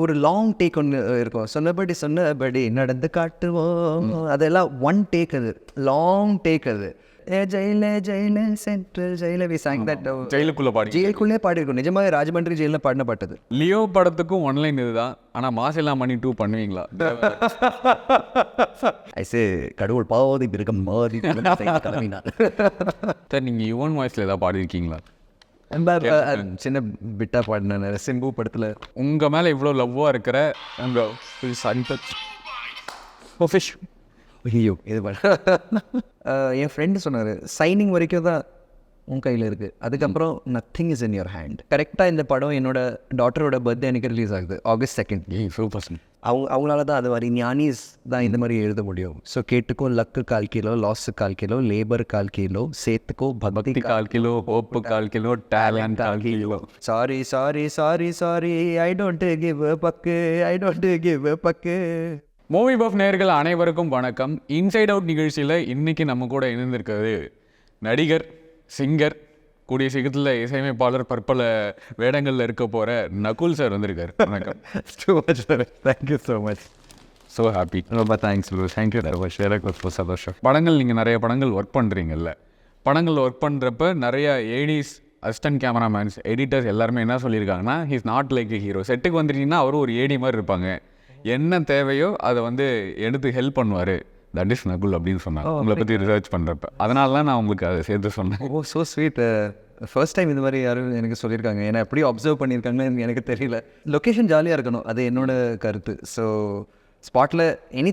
ஒரு long take ஒன்று இருக்கும். சொன்னபடி நடந்து காட்டுவோம். அதெல்லாம் ஒன் டேக், அது லாங் டேக். அது ஜெயில சென்ட்ரல் ஜெயில வி சாங் தட். ஜெயிலுக்குள்ள பாடி ஜெயிலுக்குள்ளே பாடிருக்கும். நிஜமாவே ராஜமன்றி ஜெயிலில் பாடின பாட்டது. லியோ படத்துக்கும் ஒன்லைன் இதுதான். ஆனால் மாசிலா மணி 2 பண்ணுவீங்களா? ஐசே கடவுள் பாதி பிறகு மாறி கிளம்பினார். சார் நீங்கள் யுவன் வாய்ஸில் ஏதாவது பாடியிருக்கீங்களா? சின்ன பிட்டா பாடினேன் சிம்பு படத்தில். உங்கள் மேலே இவ்வளோ லவ்வாக இருக்கிற உங்கள் ஃபிஷ் ஐயோ இது என் ஃப்ரெண்டு சொன்னார், சைனிங் வரைக்கும் தான் உன் கையில் இருக்குது, அதுக்கப்புறம் nothing is in your hand. கரெக்டாக இந்த படம் என்னோட டாட்டரோட பர்த்டே எனக்கு ரிலீஸ் ஆகுது August 2. அவங்களால தான் அது மாதிரி ஞானிஸ் தான் இந்த மாதிரி எழுத முடியும். ஸோ கேட்டுக்கோ luck 1/4 kilo, loss 1/4 kilo, labour 1/4 kilo, சேர்த்துக்கோ பக்தி 1/4 kilo, hope 1/4 kilo, talent 1/4 kilo. Sorry sorry sorry sorry I don't give fuck, I don't give பக்கு. மூவி பஃப் நேயர்கள் அனைவருக்கும் வணக்கம். இன்சைட் அவுட் நிகழ்ச்சியில் இன்றைக்கி நம்ம கூட இணைந்திருக்கிறது நடிகர், சிங்கர், கூடிய சீக்கிரத்தில் இசையமைப்பாளர், பற்பல வேடங்களில் இருக்க போகிற நகுல் சார் வந்திருக்காரு. வணக்கம். Too much sir. Thank you so much. So happy. ரொம்ப தேங்க்ஸ் ப்ரோ. தேங்க்யூ ரவஷ். எனக்கு சந்தோஷம். படங்கள் நீங்கள் நிறைய படங்கள் ஒர்க் பண்ணுறீங்கல்ல, படங்கள் ஒர்க் பண்ணுறப்ப நிறைய ஏடிஸ், அசிஸ்டன்ட் கேமராமேன்ஸ், எடிட்டர்ஸ் எல்லாருமே என்ன சொல்லியிருக்காங்கன்னா, he's not like a hero. செட்டுக்கு வந்துட்டீங்கன்னா அவரும் ஒரு ஏடி மாதிரி இருப்பாங்க, என்ன தேவையோ அதை வந்து எடுத்து ஹெல்ப் பண்ணுவார், தட் இஸ் நகுல் அப்படின்னு சொன்னாங்க உங்களை பற்றி ரிசர்ச் பண்ணுறப்ப. அதனால தான் நான் உங்களுக்கு அதை சேர்த்து சொன்னேன். ஓ ஸோ ஸ்வீட். ஃபர்ஸ்ட் டைம் இந்த மாதிரி யாரும் எனக்கு சொல்லியிருக்காங்க. ஏன்னா எப்படி அப்சர்வ் பண்ணியிருக்காங்கன்னு எனக்கு தெரியல. லொக்கேஷன் ஜாலியாக இருக்கணும், அது என்னோட கருத்து. ஸோ ஸ்பாட்டில் எனி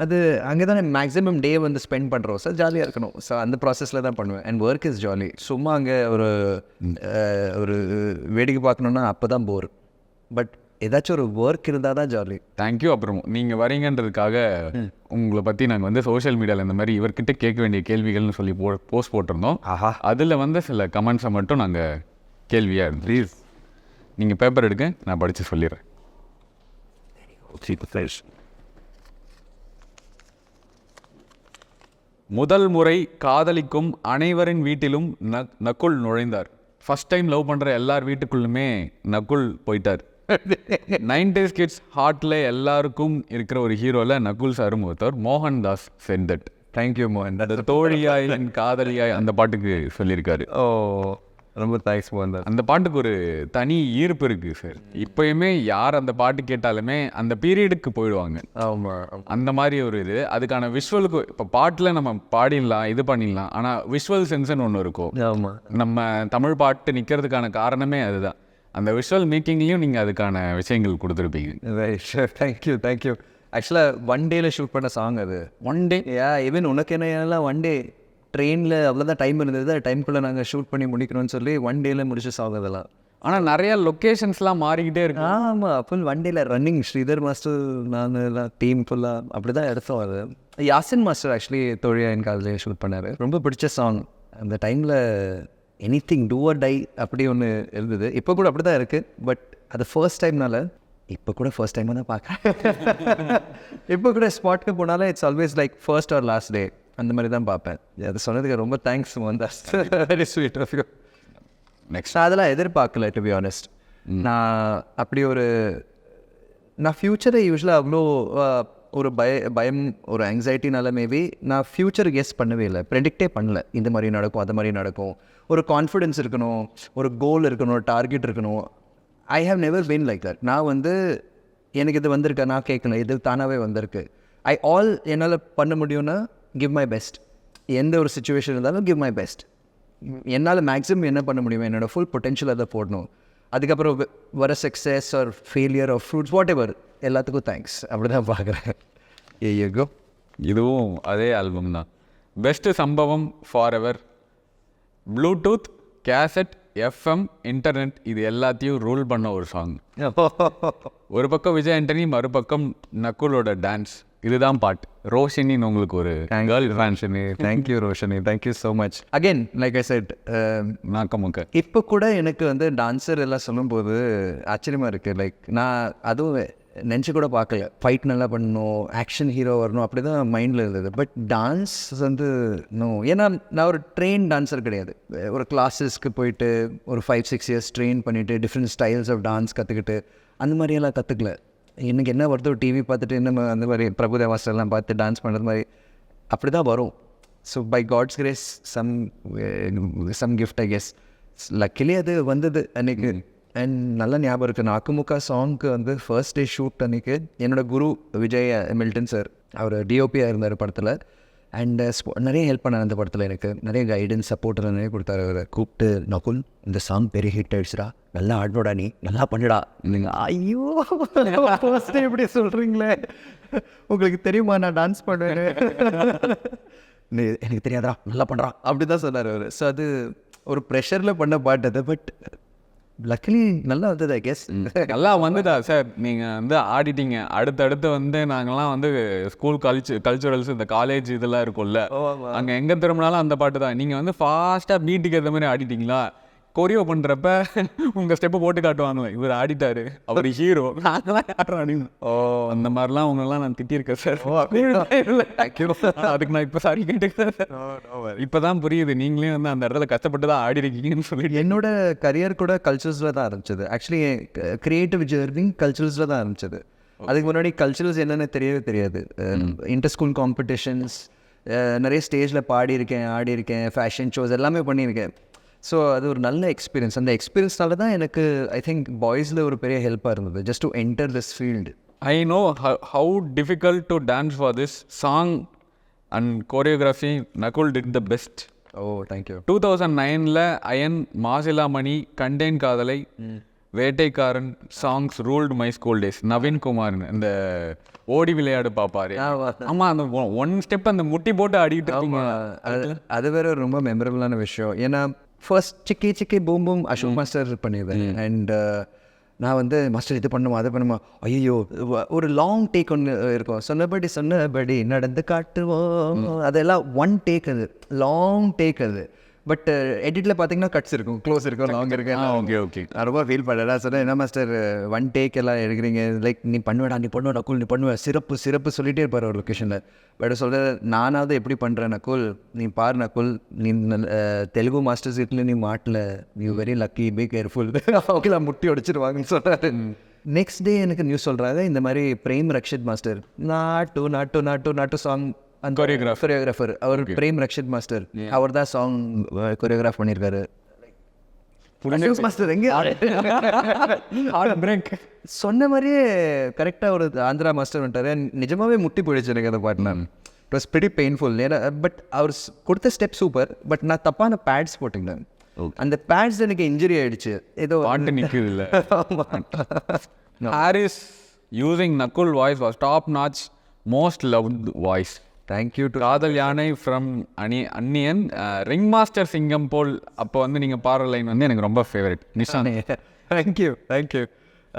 அது அங்கே தான் மேக்ஸிமம் டே வந்து ஸ்பெண்ட் பண்ணுறோம். சார் ஜாலியாக இருக்கணும். ஸோ அந்த ப்ராசஸில் தான் பண்ணுவேன். And work is jolly. சும்மா அங்கே ஒரு வேடிக்கை பார்க்கணுன்னா அப்போ தான் போர். பட் ஏதாச்சும் ஒரு ஒர்க் இருந்தால் தான் ஜாலி. தேங்க்யூ. அப்புறம் நீங்கள் வரீங்கன்றதுக்காக உங்களை பற்றி நாங்கள் வந்து சோஷியல் மீடியாவில் இந்த மாதிரி இவர்கிட்ட கேட்க வேண்டிய கேள்விகள்னு சொல்லி போஸ்ட் போட்டிருந்தோம். அதில் வந்து சில கமெண்ட்ஸை மட்டும் நாங்கள் கேள்வியாக இருந்தோம். ப்ளீஸ் நீங்கள் பேப்பர் எடுக்க, நான் படித்து சொல்லிடுறேன். முதல் முறை காதலிக்கும் அனைவரின் வீட்டிலும் நகுல் நுழைந்தார். ஃபர்ஸ்ட் டைம் லவ் பண்ணுற எல்லார் வீட்டுக்குள்ளுமே நகுல் போயிட்டார். 90s கிட்ஸ் ஹார்ட்டில் எல்லாருக்கும் இருக்கிற ஒரு ஹீரோவில் நகுல் சாரும் ஒருத்தர். Mohandas set that. தேங்க்யூ மோகன். தோழியாய் காதலியாய் அந்த பாட்டுக்கு சொல்லியிருக்காரு. ஓ ரொம்ப தேங்க்ஸ் மோகன். அந்த பாட்டுக்கு ஒரு தனி ஈர்ப்பு இருக்குது சார். இப்போயுமே யார் அந்த பாட்டு கேட்டாலுமே அந்த பீரியடுக்கு போயிடுவாங்க. ஆமாம், அந்த மாதிரி ஒரு இது. அதுக்கான விஷுவலுக்கு இப்போ பாட்டில் நம்ம பாடிடலாம், இது பண்ணிடலாம், ஆனால் விஷுவல் சென்ஸ்ன்னு ஒன்று இருக்கும். ஆமாம், நம்ம தமிழ் பாட்டு நிற்கிறதுக்கான காரணமே அதுதான். அந்த விஷுவல் மேக்கிங்லேயும் நீங்கள் அதுக்கான விஷயங்கள் கொடுத்துருப்பீங்க. தேங்க்யூ. ஆக்சுவலாக ஒன் டேல ஷூட் பண்ண சாங் அது. One day? ஈவன் உனக்கு என்ன ஒன் டே ட்ரெயினில் அவ்வளோதான் டைம் இருந்தது. டைம்குள்ளே நாங்கள் ஷூட் பண்ணி முடிக்கணும்னு சொல்லி ஒன் டேல முடிச்ச சாங் அதெல்லாம். ஆனால் நிறையா லொக்கேஷன்ஸ்லாம் மாறிக்கிட்டே இருக்கு. ஆமாம், ஃபுல் ஒன் டேல ரன்னிங். ஸ்ரீதர் மாஸ்டர், நான் எல்லாம் டீம் ஃபுல்லாக அப்படி தான் எடுத்தோம். அது யாசின் மாஸ்டர் ஆக்சுவலி தோழியா என் காதிலே ஷூட் பண்ணார். ரொம்ப பிடிச்ச சாங் அந்த டைமில். எனிதிங் டூ ஆர் டை அப்படி ஒன்று இருந்தது. இப்போ கூட அப்படி தான் இருக்குது. பட் அது ஃபர்ஸ்ட் டைம்னால இப்போ கூட ஃபர்ஸ்ட் டைமாக தான் பார்க்குறேன். இப்போ கூட ஸ்பாட்க்கு போனாலும் it's always like first or last day அந்த மாதிரி தான் பார்ப்பேன். அது சொன்னதுக்கு ரொம்ப thanks Mohandas. Very sweet of you. Next நான் அதெல்லாம் எதிர்பார்க்கல டு பி ஆனஸ்ட். நான் அப்படி நான் ஃப்யூச்சரை யூஸ்வலாக அவ்வளோ ஒரு பயம் ஒரு ஆங்ஸைட்டினால மேபி நான் ஃப்யூச்சர் கெஸ் பண்ணவே இல்லை, ப்ரெடிக்டே பண்ணல. இந்த மாதிரி நடக்கும், அது மாதிரி நடக்கும். ஒரு கான்ஃபிடென்ஸ் இருக்கணும், ஒரு கோல் இருக்கணும், ஒரு டார்கெட் இருக்கணும். I have never been like that. நான் எனக்கு இது வந்திருக்கா, நான் கேட்கணும், இது தானாகவே வந்திருக்கு. என்னால் பண்ண முடியும்னா கிவ் மை பெஸ்ட். எந்த ஒரு சுச்சுவேஷன் இருந்தாலும் கிவ் மை பெஸ்ட். என்னால் மேக்ஸிமம் என்ன பண்ண முடியுமோ என்னோடய ஃபுல் பொட்டென்ஷியல் அதை போடணும். அதுக்கப்புறம் வர success or failure or fruits whatever எல்லாத்துக்கும் தேங்க்ஸ். அப்படி தான் பார்க்குறேன். ஏகோ இதுவும் அதே ஆல்பம் தான். பெஸ்ட்டு சம்பவம் for ever. Bluetooth, cassette, FM, internet இது எல்லாத்தையும் ரூல் பண்ண ஒரு சாங். ஒரு பக்கம் விஜய் ஆண்டனி, மறுபக்கம் நகுலோட டான்ஸ். இதுதான் பாட்டு. ரோஷினின்னு உங்களுக்கு ஒரு கேர்ள் ஃபேன்ஷனு. Thank you Roshini, thank you so much. Again like I said, Nakkamukka இப்போ கூட எனக்கு டான்ஸர் எல்லாம் சொல்லும்போது ஆச்சரியமாக இருக்குது. லைக் நான் அதுவும் நினச்சி கூட பார்க்கல. ஃபைட் நல்லா பண்ணணும், ஆக்ஷன் ஹீரோ வரணும், அப்படி தான் மைண்டில் இருந்தது. But dance no. ஏன்னா நான் ஒரு ட்ரெயின் டான்ஸர் கிடையாது. ஒரு கிளாஸஸ்க்கு போயிட்டு ஒரு 5-6 இயர்ஸ் ட்ரெயின் பண்ணிவிட்டு டிஃப்ரெண்ட் ஸ்டைல்ஸ் ஆஃப் டான்ஸ் கற்றுக்கிட்டு அந்த மாதிரியெல்லாம் கற்றுக்கல. எனக்கு என்ன வருதோ டிவி பார்த்துட்டு என்ன அந்த மாதிரி பிரபுதேவா மாஸ்டர்லாம் பார்த்து டான்ஸ் பண்ணுறது மாதிரி அப்படி தான் வரும். So by God's grace some gift I guess. Luckily அது வந்தது அன்றைக்கி. அண்ட் நல்ல ஞாபகம் இருக்குது, நான் அக்குமுக்கா சாங்க்கு வந்து ஃபர்ஸ்ட் டே ஷூட் அன்றைக்கி என்னோடய குரு விஜய் மில்டன் சார், அவர் டிஓபியாக இருந்தார் படத்தில். அண்ட் நிறைய ஹெல்ப் பண்ணார் அந்த படத்தில். எனக்கு நிறைய கைடன்ஸ் சப்போர்ட் நிறைய கொடுத்தாரு. அவரை கூப்பிட்டு, நகுல் இந்த சாங் பெரிய ஹிட் ஆகிடுச்சுடா, நல்லா ஆடோடா, நீ நல்லா பண்ணுடா. நீங்கள் ஐயோ ஃபர்ஸ்ட் டே இப்படி சொல்கிறீங்களே, உங்களுக்கு தெரியுமா நான் டான்ஸ் பண்ணுவேன், எனக்கு தெரியாதா, நல்லா பண்ணுறான் அப்படி தான் சொன்னார் அவர். ஸோ அது ஒரு ப்ரெஷரில் பண்ண பாட்டு அது. பட் லக்கிலி நல்லா வந்தது ஐ கெஸ். நல்லா வந்துதா சார்? நீங்கள் வந்து ஆடிட்டீங்க. அடுத்தடுத்து வந்து நாங்கள்லாம் வந்து ஸ்கூல் கல்ச்சுரல்ஸ் இந்த காலேஜ் இதெல்லாம் இருக்கும்ல, அங்கே எங்கே திரும்பினாலும் அந்த பாட்டு தான். நீங்கள் வந்து ஃபாஸ்ட்டாக பீட்டுக்கு ஏற்ற மாதிரி ஆடிட்டீங்களா? கொரியோ பண்ணுறப்ப உங்கள் ஸ்டெப்பை போட்டு காட்டுவாங்களே, இவர் ஆடிட்டாரு, அவர் ஹீரோ, நாங்களாம் யாரும் ஆடினோம். அந்த மாதிரிலாம் உங்களெல்லாம் நான் திட்டியிருக்கேன் சார். அதுக்கு நான் இப்போ சாரி கேட்டுக்கிறேன் சார். இப்போ தான் புரியுது நீங்களே வந்து அந்த இடத்துல கஷ்டப்பட்டு தான் ஆடி இருக்கீங்கன்னு சொல்லிட்டு. என்னோட கரியர் கூட கல்ச்சர்ஸில் தான் ஆரம்பிச்சது. ஆக்சுவலி கிரியேட்டிவ் ஜர்னி கல்ச்சர்ஸில் தான் ஆரம்பிச்சது. அதுக்கு முன்னாடி கல்ச்சுரல்ஸ் என்னென்னு தெரியவே தெரியாது. இன்டர் ஸ்கூல் காம்படிஷன்ஸ், நிறைய ஸ்டேஜில் பாடியிருக்கேன், ஆடியிருக்கேன், ஃபேஷன் ஷோஸ் எல்லாமே பண்ணியிருக்கேன். ஸோ அது ஒரு நல்ல எக்ஸ்பீரியன்ஸ். அந்த எக்ஸ்பீரியன்ஸ்னால தான் எனக்கு ஐ திங்க் பாய்ஸில் ஒரு பெரிய ஹெல்ப்பாக இருந்தது, just to enter this field. I know how difficult to dance for this song and choreography. Nakul did the best. Oh thank you. 2009 Ayan, Masila Mani, Kanden Kadhalai, Vettaikaran songs ruled my school days. Naveen Kumar இந்த ஓடி விளையாடு பாப்பாரு. ஆமாம், அந்த ஒன் ஸ்டெப் அந்த முட்டி போட்டு ஆடிக்கிட்டு இருக்கீங்க. அது வேற ரொம்ப மெமரபிளான விஷயம். ஏன்னா ஃபர்ஸ்ட் சிக்கி சிக்கி பூம் பூம் அசோக் மாஸ்டர் பண்ணிடுவேன். அண்ட் நான் வந்து மாஸ்டர் இது பண்ணுமா அதை பண்ணுமா, ஐயோ ஒரு லாங் டேக் ஒன்று இருக்கும், சொன்னபடி நடந்து காட்டுவோம், அதெல்லாம் ஒன் டேக், அது லாங் டேக் அது. பட் எடிட்டில் பார்த்தீங்கன்னா கட்ஸ் இருக்கும், க்ளோஸ் இருக்கும், லாங் இருக்கும். Okay okay. நான் ரொம்ப ஃபீல் பண்ணேன். சொன்னேன், என்ன மாஸ்டர் ஒன் டேக் எல்லாம் எடுக்கிறீங்க, லைக் நீ பண்ணுவேடா, நீ பண்ணுவ நக்குல், நீ பண்ணுவேன், சிறப்பு சொல்லிகிட்டே இருப்பார் ஒரு லொக்கேஷனில். பட் சொல்கிற நானாவது எப்படி பண்ணுறேன் நக்குல், நீ பாரு நக்குல், நீ தெலுங்கு மாஸ்டர்ஸ் வீட்டில் நீ மாட்டல, நீ வெரி லக்கி, பி கேர்ஃபுல், அவங்கள முட்டி உடைச்சிருவாங்கன்னு சொல்கிறாரு. நெக்ஸ்ட் டே எனக்கு நியூஸ் சொல்கிறாங்க, இந்த மாதிரி பிரேம் ரக்ஷித் மாஸ்டர் நாட்டு சாங் கொரியோகிராஃபர், அவர் பிரேம் ரக்ஷித் மாஸ்டர், அவர் தான் சாங் கொரியோகிராஃப் பண்ணியிருக்காரு. மாஸ்டர் எங்கே சொன்ன மாதிரியே கரெக்டாக ஒரு ஆந்திரா மாஸ்டர் வந்துட்டாரு. நிஜமாவே முட்டி போயிடுச்சு எனக்கு அந்த பாட்டு. நான் இட் வாஸ் வெரி பெயின்ஃபுல். ஏன்னா பட் அவர் கொடுத்த ஸ்டெப் சூப்பர், பட் நான் தப்பான பேட்ஸ் போட்டிருந்தேன். அந்த பேட்ஸ் எனக்கு இன்ஜுரி ஆயிடுச்சு, ஏதோ பாட்டு நிற்குது இல்லை. Harris using Nakul voice was top notch, most loved voice. Thank you to Kadhal Yaanai from Anniyan. Ring master சிங்கம் போல் அப்போ வந்து நீங்கள் பாடுற லைன் வந்து எனக்கு ரொம்ப ஃபேவரட். நிஷானே தேங்க்யூ.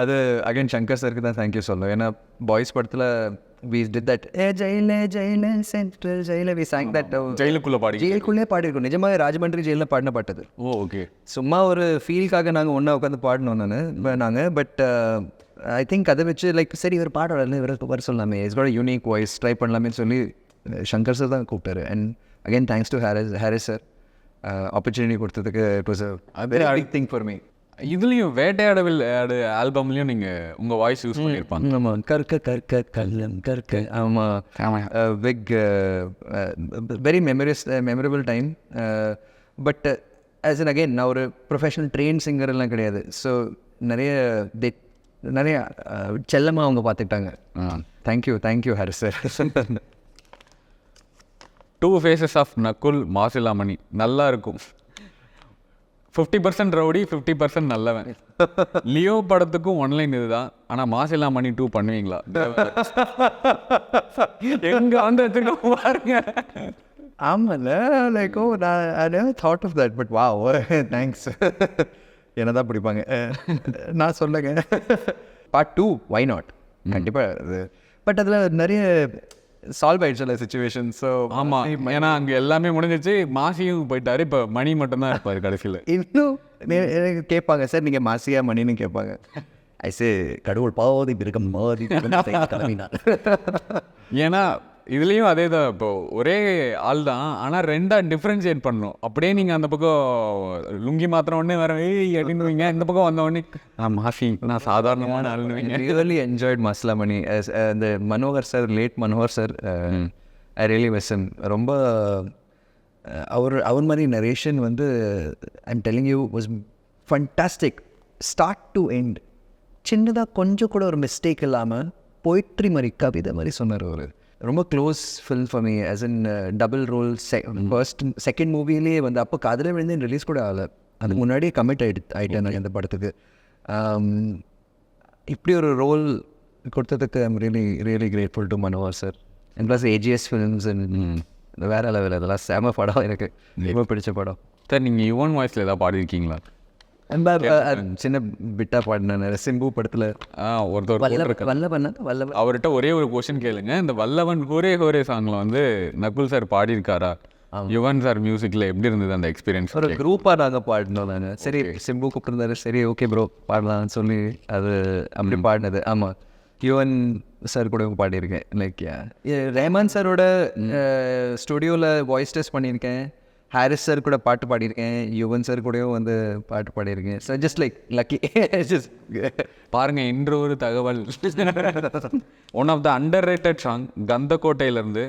அது அகைன் சங்கர் சருக்கு தான் தேங்க்யூ சொல்லணும். ஏன்னா பாய்ஸ் படத்தில் we did that, ஜெயில சென்ட்ரல் ஜெயில, we sang that. ஜெயிலுக்குள்ளே பாடியிருக்கோம். நிஜமாக ராஜமன்றி ஜெயிலில் பாடின பாட்டது. ஓ ஓகே. சும்மா ஒரு ஃபீலுக்காக நாங்கள் ஒன்றா உட்காந்து பாடினோம் நாங்கள். பட் ஐ திங்க் அதை வச்சு லைக் சரி இவர் பாடல, இவருக்கு வர சொல்லாமே, it's got unique voice, try பண்ணலாமே சொல்லி சங்கர் சார் தான் கூப்பிட்டாரு. And again thanks to Harris sir, opportunity கொடுத்ததுக்கு. It was a very big thing for me. இதுலேயும் வேட்டையாடவில் ஆல்பம்லேயும் நீங்கள் உங்கள் வாய்ஸ் யூஸ் பண்ணியிருப்பாங்க. ஆமாம், கற்க கல்லம் கற்க. ஆமாம், big very memorable time. But as an again நான் ஒரு ப்ரொஃபஷனல் ட்ரெயின் சிங்கர் எல்லாம் கிடையாது. ஸோ நிறைய செல்லமாக அவங்க பார்த்துக்கிட்டாங்க. Thank you Harris sir. 2 faces of Nakul, Masila Mani. நல்லா இருக்கும். 50% ரவுடி, 50% நல்லவன். லியோ படத்துக்கும் ஒன்லைன் இதுதான். ஆனால் மாசிலா மணி 2 பண்ணுவீங்களா? எங்கே வந்து பாருங்க. ஆமாம்ல, லைக் நான் thought of that. But wow, thanks. என்ன தான் பிடிப்பாங்க நான் சொல்லுங்க. பார்ட் 2 வை நாட், கண்டிப்பாக. பட் அதில் நிறைய சால்வ் ஆயிடுச்சு சுச்சுவேஷன். ஸோ ஆமாம், ஏன்னா அங்கே எல்லாமே முடிஞ்சிச்சு. மாசியும் போயிட்டாரு, இப்போ மணி மட்டும்தான் இருப்பார் கடைசியில். இன்னும் எனக்கு கேட்பாங்க, சார் நீங்கள் மாசியா மணின்னு கேட்பாங்க. ஐசே கடவுள் பாதி பிறக்கம் மாதிரி. ஏன்னா இதுலேயும் அதே தான். இப்போ ஒரே ஆள் தான், ஆனால் ரெண்டாக டிஃப்ரென்ஷியேட் பண்ணணும். அப்படியே நீங்கள் அந்த பக்கம் லுங்கி மாத்திர உடனே வேற ஏய் அப்படின்னுவீங்க, இந்த பக்கம் வந்த உடனே நான் மாஃபி, நான் சாதாரணமான ஆளுன்னுவீங்க. Really enjoyed Masilamani. இந்த Manohar sir, late Manohar sir, I really miss him. ரொம்ப அவர் மாதிரி நரேஷன் வந்து I'm telling you was fantastic start to end. சின்னதாக கொஞ்சம் கூட ஒரு மிஸ்டேக் இல்லாமல் போய்ட்ரி மாதிரி கவிதை மாதிரி சொன்னார் அவர். ரொம்ப close feel for me as in double role. Second மூவிலேயே வந்து அப்போ காதல விழுந்து ரிலீஸ் கூட ஆகலை, அதுக்கு முன்னாடியே கமிட் ஆகிட்டேன் நான் அந்த படத்துக்கு. இப்படி ஒரு ரோல் கொடுத்ததுக்கு I'm really grateful to Manohar sir. And plus AGS films வேறு லெவல். அதெல்லாம் செம படம், எனக்கு ரொம்ப பிடிச்ச படம். சார் நீங்கள் யுவன் வாய்ஸில் ஏதாவது பாடிருக்கீங்களா? சின்ன பிட்டா பாடினேன் சிம்பு படத்தில். வல்லவன் அவர்கிட்ட ஒரே ஒரு கொஸ்டின் கேளுங்க, இந்த வல்லவன் ஹோரே ஹோரே சாங்கில் வந்து நகுல் சார் பாடியிருக்காரா? யுவன் சார் மியூசிக்கில் எப்படி இருந்தது அந்த எக்ஸ்பீரியன்ஸ்? ஒரு குரூப்பாக நாங்கள் பாடினோம். நாங்கள் சரி சிம்பு கூப்பிட்டுருந்தாரு, சரி ஓகே ப்ரோ பாடலாம்னு சொல்லி அது அப்படி பாடினது. ஆமாம், யுவன் சார் கூட பாடியிருக்கேன். லைக் ரஹ்மான் சாரோட ஸ்டுடியோவில் வாய்ஸ் டெஸ்ட் பண்ணியிருக்கேன். ஹாரிஸ் சார் கூட பாட்டு பாடியிருக்கேன். யுவன் சார் கூடயும் வந்து பாட்டு பாடியிருக்கேன். So just like lucky. பாருங்க, இன்று ஒரு தகவல். One of the under rated song கந்தக்கோட்டையிலேருந்து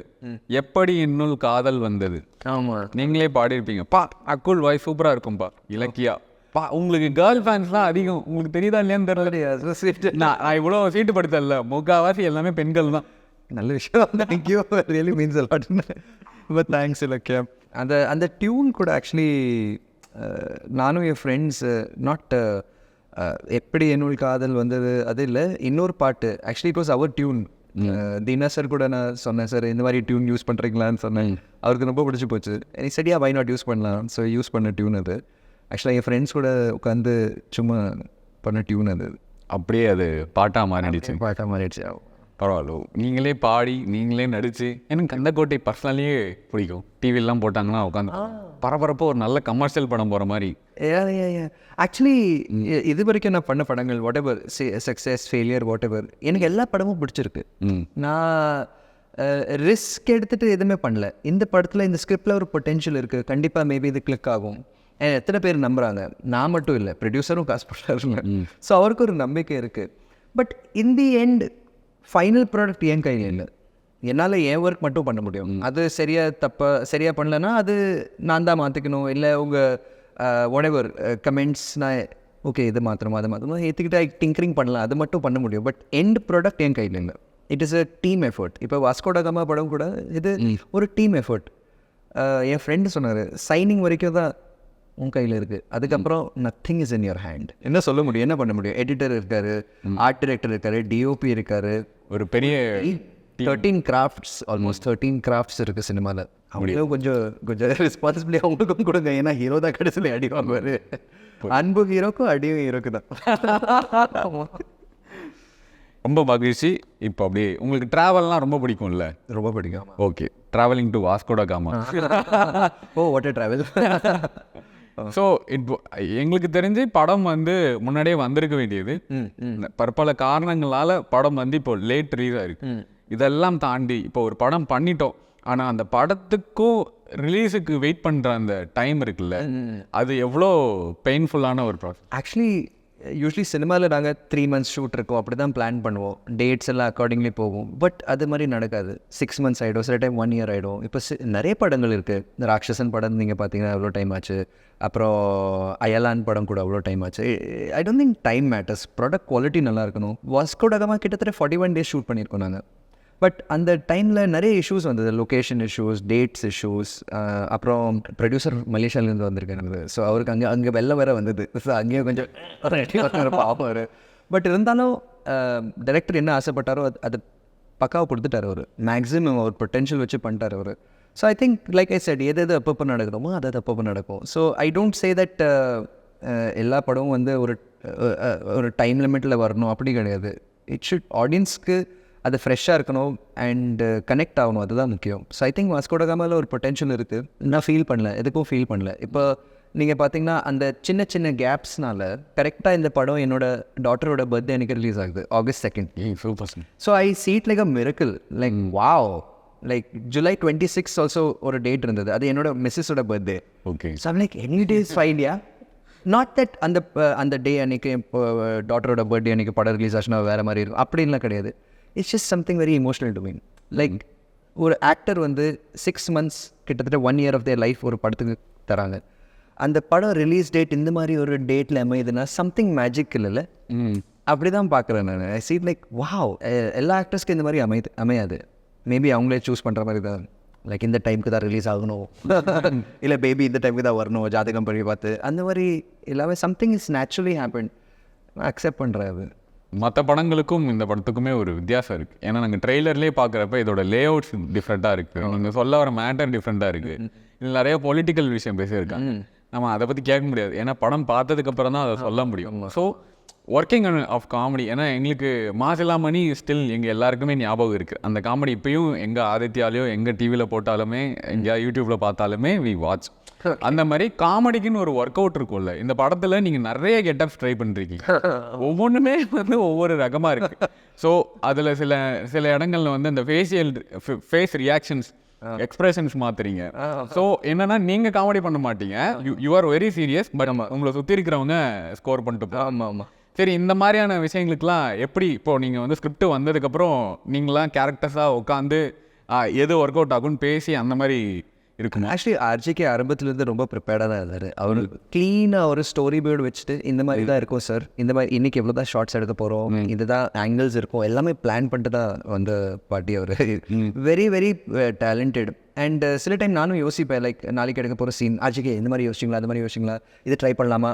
எப்படி இன்னுள் காதல் வந்தது. ஆமாம், நீங்களே பாடியிருப்பீங்க. பா அக்குல் வாய்ஸ் சூப்பராக இருக்கும்பா. இலக்கியா பா, உங்களுக்கு கேர்ள் ஃபேன்ஸ்லாம் அதிகம். உங்களுக்கு தெரியுதா இல்லையான்னு தெரியல. நான் இவ்வளோ சீட்டு படுத்தல, முக்கால்வாசி எல்லாமே பெண்கள் தான். நல்ல விஷயம். Thank you, really means a lot. But thanks Ilakkiya. அந்த டியூன் கூட ஆக்சுவலி நானும் என் ஃப்ரெண்ட்ஸ் நாட் எப்படி என்னுள் காதல் வந்தது அது இல்லை, இன்னொரு பாட்டு actually it was our tune. Dheena sir கூட நான் சொன்னேன், சார் இந்த மாதிரி டியூன் யூஸ் பண்ணுறீங்களான்னு சொன்னேன். அவருக்கு ரொம்ப பிடிச்சி போச்சு. நீ சரியா வை நாட் யூஸ் பண்ணலாம். ஸோ யூஸ் பண்ண டியூன் அது. ஆக்சுவலாக என் ஃப்ரெண்ட்ஸ் கூட உட்காந்து சும்மா பண்ண டியூன் அது. அப்படியே அது பாட்டாக மாறிடுச்சு. பாட்டாக மாறிடுச்சு. பரவாயில்ல, நீங்களே பாடி நீங்களே நடிச்சு. எனக்கு கந்தக்கோட்டை பர்சனலியே பிடிக்கும். டிவிலாம் போட்டாங்கன்னா உட்காந்து பரபரப்பாக ஒரு நல்ல கமர்ஷியல் படம் போகிற மாதிரி. ஆக்சுவலி இது வரைக்கும் நான் பண்ண படங்கள் whatever success failure whatever, எனக்கு எல்லா படமும் பிடிச்சிருக்கு. நான் ரிஸ்க் எடுத்துகிட்டு எதுவுமே பண்ணல. இந்த படத்தில் இந்த ஸ்கிரிப்டில் ஒரு பொட்டென்ஷியல் இருக்குது, கண்டிப்பாக மேபி இது கிளிக் ஆகும். எத்தனை பேர் நம்புகிறாங்க, நான் மட்டும் இல்லை, ப்ரொடியூசரும் காசு போட்டாருங்க. ஸோ அவருக்கு ஒரு நம்பிக்கை இருக்குது. But in the end final product என் கையில் இல்லை. என்னால் என் ஒர்க் மட்டும் பண்ண முடியும். அது சரியாக பண்ணலன்னா அது நான் தான் மாற்றிக்கணும். இல்லை உங்கள் ஒடெவர் கமெண்ட்ஸ் நான் ஓகே இது மாத்திரமா அதை மாத்திரமா ஏற்றுக்கிட்டு டிங்கரிங் பண்ணலாம், அது மட்டும் பண்ண முடியும். பட் எண்ட் ப்ராடக்ட் என் கையில் இல்லை. It is a team effort. இப்போ வாஸ்கோ ட காமா படம் கூட இது ஒரு டீம் எஃபர்ட். என் ஃப்ரெண்டு சொன்னார், சைனிங் வரைக்கும் தான் உன் கையில் இருக்குது, அதுக்கப்புறம் nothing is in your hand. என்ன சொல்ல முடியும், என்ன பண்ண முடியும்? எடிட்டர் இருக்கார், ஆர்ட் டைரக்டர் இருக்கார், டிஓபி இருக்கார், ஒரு பெரிய 13 கிராஃப்ட்ஸ், ஆல்மோஸ்ட் 13 கிராஃப்ட்ஸ் இருக்குது சினிமாவில். அவங்களும் கொஞ்சம் ரெஸ்பான்சிபிலிட்டி அவங்களுக்கும் கொடுங்க. ஏன்னா ஹீரோ தான் கடைசியில் அடி வாங்குவார். அன்பு ஹீரோக்கும் அடியும் ஹீரோக்கு தான். ரொம்ப மகிழ்ச்சி. இப்போ அப்படியே உங்களுக்கு ட்ராவல்லாம் ரொம்ப பிடிக்கும்ல? ரொம்ப பிடிக்கும். Okay, travelling to Vasco da Gama. Oh what a travel. So எங்களுக்கு தெரிஞ்சு படம் வந்து முன்னாடியே வந்திருக்க வேண்டியது. பற்பல காரணங்களால் படம் வந்து இப்போ லேட் ரிலீஸ் ஆயிருக்கு. இதெல்லாம் தாண்டி இப்போ ஒரு படம் பண்ணிட்டோம், ஆனால் அந்த படத்துக்கும் ரிலீஸுக்கு வெயிட் பண்ணுற அந்த டைம் இருக்குல்ல, அது எவ்வளோ பெயின்ஃபுல்லான ஒரு ப்ராசஸ். ஆக்சுவலி யூஸ்வலி சினிமாவில் நாங்கள் 3 months ஷூட் இருக்கும், அப்படி தான் பிளான் பண்ணுவோம். டேட்ஸ் எல்லாம் அக்கார்டிங்லி போகும். பட் அது மாதிரி நடக்காது. 6 months ஆகிடும், சில டைம் 1 year ஆகிடும். இப்போ நிறைய படங்கள் இருக்குது. இந்த ராட்சசன் படம் நீங்கள் பார்த்தீங்கன்னா அவ்வளோ டைம் ஆச்சு. அப்புறம் அயலான் படம் கூட அவ்வளோ டைம் ஆச்சு. I don't think time matters, product quality நல்லா இருக்கணும். வாஸ்கோ ட காமா கிட்டத்தட்ட 41 days ஷூட் பண்ணியிருக்கோம் நாங்கள். பட் அந்த டைமில் நிறைய இஷ்யூஸ் வந்தது, லொக்கேஷன் இஷ்யூஸ், டேட்ஸ் இஷ்யூஸ். அப்புறம் ப்ரொடியூசர் மலேசியாவிலேருந்து வந்திருக்காரு. ஸோ அவருக்கு அங்கே வெள்ளம் வேறு வந்தது. ஸோ அங்கேயும் கொஞ்சம் பார்ப்பார். பட் இருந்தாலும் டைரக்டர் என்ன ஆசைப்பட்டாரோ அது பக்காவாக கொடுத்துட்டார். அவர் மேக்ஸிமம் அவர் பொட்டென்ஷியல் வச்சு பண்ணிட்டார் அவர். So I think like I said, எது அப்பப்போ நடக்கணுமோ அது அப்பப்போ நடக்கும். So I don't say that எல்லா படமும் வந்து ஒரு டைம் லிமிட்டில் வரணும் அப்படி கிடையாது. இட் ஷுட் ஆடியன்ஸ்க்கு அது ஃப்ரெஷ்ஷாக இருக்கணும் அண்ட் கனெக்ட் ஆகணும், அதுதான் முக்கியம். ஸோ ஐ திங்க் வாஸ்கோ ட காமாவில் ஒரு பொட்டென்ஷியல் இருக்குது. நான் ஃபீல் பண்ணல, எதுக்கும் ஃபீல் பண்ணல. இப்போ நீங்கள் பார்த்தீங்கன்னா அந்த சின்ன சின்ன கேப்ஸ்னால கரெக்டாக இந்த படம் என்னோட டாட்டரோட பர்த்டே எனக்கு ரிலீஸ் ஆகுது August 2nd. Super. So I see it like a miracle. Like wow, like July 26 also ஒரு டேட் இருந்தது, அது என்னோட மிஸ்ஸஸோட birthday. Okay. So I'm like any days fine yeah. Not that அந்த டே அன்னைக்கு இப்போ டாட்டரோட பர்த்டே அன்னைக்கு படம் ரிலீஸ் ஆச்சுன்னா வேறு மாதிரி இருக்கும் அப்படின்லாம் கிடையாது. It's just something very emotional to me. Like ஒரு ஆக்டர் வந்து 6 months கிட்டத்தட்ட 1 year ஆஃப் தேர் லைஃப் ஒரு படத்துக்கு தராங்க. அந்த படம் ரிலீஸ் டேட் இந்த மாதிரி ஒரு டேட்டில் அமையுதுன்னா சம்திங் மேஜிக் இல்லைல்ல. அப்படி தான் பார்க்குறேன் நான். ஐ சீ லைக் வாவ், எல்லா ஆக்டர்ஸ்க்கு இந்த மாதிரி அமையாது. மேபி அவங்களே சூஸ் பண்ணுற மாதிரி தான். லைக் இந்த டைமுக்கு தான் ரிலீஸ் ஆகணும், இல்லை பேபி இந்த டைமுக்கு தான் வரணும், ஜாதகம் படி பார்த்து அந்த மாதிரி எல்லாமே சம்திங் இஸ் நேச்சுரலி ஹேப்பன். நான் அக்செப்ட் பண்ணுறேன். அது மற்ற படங்களுக்கும் இந்த படத்துக்குமே ஒரு வித்தியாசம் இருக்குது. ஏன்னா நாங்கள் ட்ரெய்லர்லேயே பார்க்குறப்ப இதோட லே அவுட்ஸ் டிஃப்ரெண்ட்டாக இருக்குது, நீங்கள் சொல்ல வர மேட்டர் டிஃப்ரெண்ட்டாக இருக்குது, இதில் நிறைய பொலிட்டிக்கல் விஷயம் பேசியிருக்காங்க. நம்ம அதை பற்றி கேட்க முடியாது, ஏன்னா படம் பார்த்ததுக்கப்புறம் தான் அதை சொல்ல முடியும். ஸோ ஒர்க்கிங் ஆஃப் காமெடி, ஏன்னா எங்களுக்கு மாசிலாமணி ஸ்டில் எங்கள் எல்லாருக்குமே ஞாபகம் இருக்குது. அந்த காமெடி இப்போயும் எங்கள் ஆதித்யாலேயோ எங்கள் டிவியில் போட்டாலுமே எங்கேயா யூடியூப்பில் பார்த்தாலுமே வி வாட்ச். அந்த மாதிரி காமெடிக்குன்னு ஒரு ஒர்க் அவுட் இருக்கும்ல. இந்த படத்தில் நீங்கள் நிறைய கெட்டப்ஸ் ட்ரை பண்ணுறீங்க, ஒவ்வொன்றுமே வந்து ஒவ்வொரு ரகமாக இருக்குது. ஸோ அதில் சில இடங்கள்ல வந்து இந்த ஃபேஸ் ரியாக்ஷன்ஸ் எக்ஸ்பிரஷன்ஸ் மாத்துறீங்க. ஸோ என்னன்னா நீங்கள் காமெடி பண்ண மாட்டீங்க, you are very serious, but உங்களை சுற்றி இருக்கிறவங்க ஸ்கோர் பண்ணிட்டு. ஆமாம் ஆமாம். சரி, இந்த மாதிரியான விஷயங்களுக்குலாம் எப்படி இப்போது நீங்கள் வந்து ஸ்கிரிப்ட் வந்ததுக்கப்புறம் நீங்களாம் கேரக்டர்ஸாக உட்காந்து எது ஒர்க் அவுட் ஆகும்னு பேசி அந்த மாதிரி இருக்குமா? ஆக்சுவலி ஆர்ஜிக்கு ஆரம்பத்துலேருந்து ரொம்ப ப்ரிப்பேர்டாக தான் இருந்தார். அவர் க்ளீனாக ஒரு ஸ்டோரி போர்டு வச்சுட்டு இந்த மாதிரி தான் இருக்கும் சார், இந்த மாதிரி இன்றைக்கி எவ்வளோ தான் ஷார்ட்ஸ் எடுக்க போகிறோம், இதுதான் ஆங்கிள்ஸ் இருக்கும், எல்லாமே பிளான் பண்ணிட்டு தான் வந்த பாட்டி அவர். Very very talented. அண்ட் சில டைம் நானும் யோசிப்பேன், லைக் நாளைக்கு எடுக்க போகிற சீன் ஆர்ஜிக்கு இந்த மாதிரி யோசிச்சிங்களா, அந்த மாதிரி யோசிச்சிங்களா, இது ட்ரை பண்ணலாமா,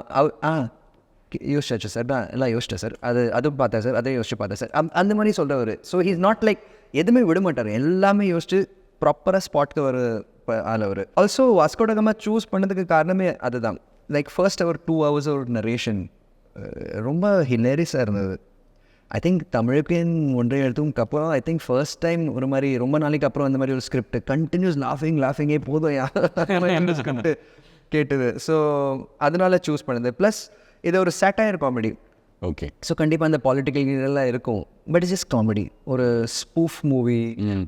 யோசிச்சாச்சு சார், நான் எல்லாம் யோசிச்சேன் சார், அதுவும் பார்த்தேன் சார், அதை யோசிச்சு பார்த்தேன் சார், அந்த மாதிரி சொல்கிறவர். ஸோ ஹீஸ் நாட் லைக் எதுவுமே விட மாட்டார், எல்லாமே யோசிச்சு ப்ராப்பராக ஸ்பாட்க்கு ஒரு ஆள் அவர். Also Vasco da gamma choose பண்ணதுக்கு காரணமே அதுதான். லைக் ஃபர்ஸ்ட் அவர் 2 hours ஒரு நரேஷன் ரொம்ப ஹிலேரியஸாக இருந்தது. ஐ திங்க் தமிழுக்கு 1.5 எழுத்துக்கு அப்புறம் ஐ திங்க் ஃபர்ஸ்ட் டைம் ஒரு மாதிரி ரொம்ப நாளைக்கு அப்புறம் அந்த மாதிரி ஒரு ஸ்கிரிப்ட் கண்டினியூஸ் லாஃபிங்கே போதும் யார் ஸ்கிரிப்ட் கேட்டது. ஸோ அதனால சூஸ் பண்ணது. ப்ளஸ் இது ஒரு சேட்டையர் காமெடி. ஓகே. ஸோ கண்டிப்பாக அந்த பொலிட்டிக்கல் இதெல்லாம் இருக்கும், பட் இட்ஸ் ஜஸ்ட் காமெடி, ஒரு ஸ்பூஃப் மூவி,